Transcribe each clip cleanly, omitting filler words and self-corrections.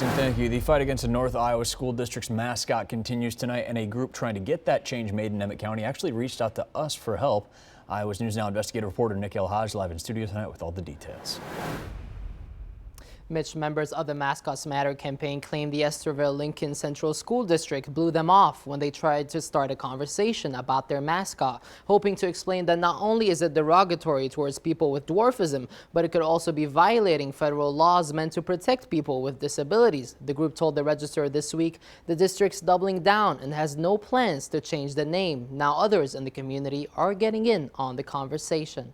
Thank you. The fight against the North Iowa School District's mascot continues tonight, and a group trying to get that change made in Emmett County actually reached out to us for help. Iowa's News Now investigative reporter Nick El-Haj live in studio tonight with all the details. Mitch, members of the Mascots Matter campaign claim the Estherville Lincoln Central School District blew them off when they tried to start a conversation about their mascot, hoping to explain that not only is it derogatory towards people with dwarfism, but it could also be violating federal laws meant to protect people with disabilities. The group told the Register this week the district's doubling down and has no plans to change the name. Now others in the community are getting in on the conversation.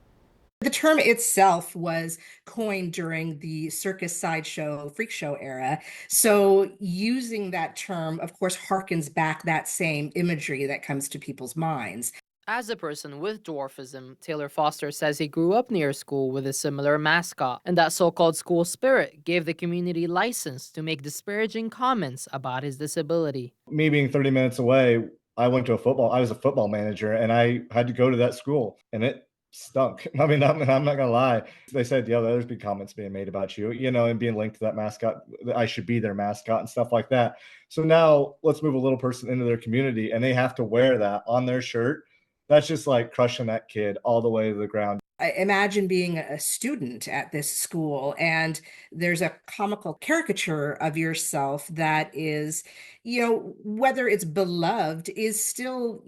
The term itself was coined during the circus, sideshow, freak show era. So using that term, of course, harkens back that same imagery that comes to people's minds. As a person with dwarfism, Taylor Foster says he grew up near a school with a similar mascot, and that so-called school spirit gave the community license to make disparaging comments about his disability. Me being 30 minutes away, I was a football manager, and I had to go to that school, and it stunk. I mean, I'm not gonna lie. They said, yeah, there's been comments being made about you, and being linked to that mascot, that I should be their mascot and stuff like that. So now let's move a little person into their community and they have to wear that on their shirt. That's just like crushing that kid all the way to the ground. I imagine being a student at this school and there's a comical caricature of yourself that is, whether it's beloved, is still,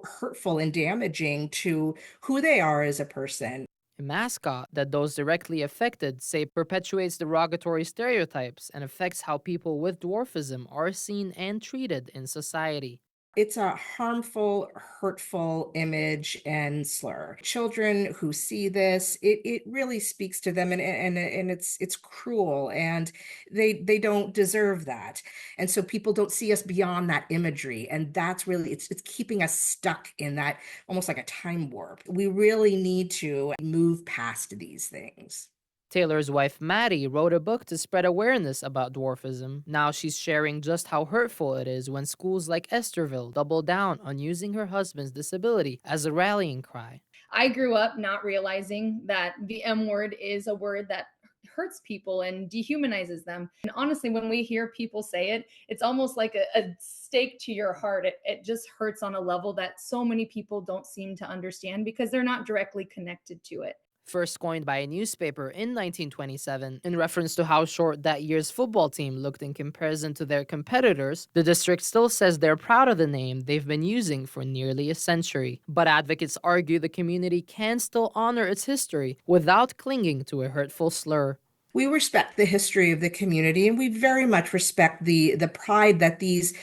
hurtful and damaging to who they are as a person. A mascot that those directly affected say perpetuates derogatory stereotypes and affects how people with dwarfism are seen and treated in society. It's a harmful, hurtful image and slur. Children who see this, it really speaks to them, and it's cruel, and they don't deserve that. And so people don't see us beyond that imagery, and that's really it's keeping us stuck in that almost like a time warp. We really need to move past these things. Taylor's wife, Maddie, wrote a book to spread awareness about dwarfism. Now she's sharing just how hurtful it is when schools like Estherville double down on using her husband's disability as a rallying cry. I grew up not realizing that the M word is a word that hurts people and dehumanizes them. And honestly, when we hear people say it, it's almost like a stake to your heart. It just hurts on a level that so many people don't seem to understand because they're not directly connected to it. First coined by a newspaper in 1927 in reference to how short that year's football team looked in comparison to their competitors, the district still says they're proud of the name they've been using for nearly a century. But advocates argue the community can still honor its history without clinging to a hurtful slur. We respect the history of the community, and we very much respect the pride that these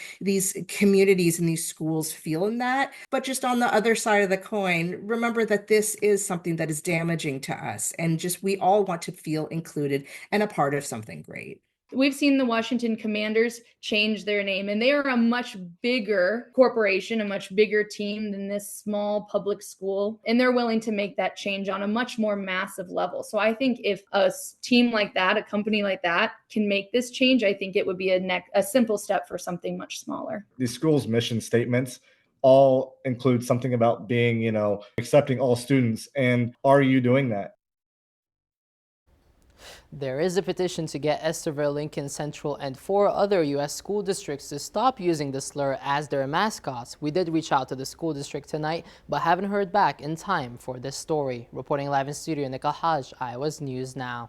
communities and these schools feel in that. But just on the other side of the coin, remember that this is something that is damaging to us, and just we all want to feel included and a part of something great. We've seen the Washington Commanders change their name, and they are a much bigger corporation, a much bigger team than this small public school, and they're willing to make that change on a much more massive level. So I think if a team like that, a company like that, can make this change, I think it would be a simple step for something much smaller. These schools' mission statements all include something about being, accepting all students. And are you doing that? There is a petition to get Estherville, Lincoln Central, and 4 other U.S. school districts to stop using the slur as their mascots. We did reach out to the school district tonight, but haven't heard back in time for this story. Reporting live in studio, Nick El-Haj, Iowa's News Now.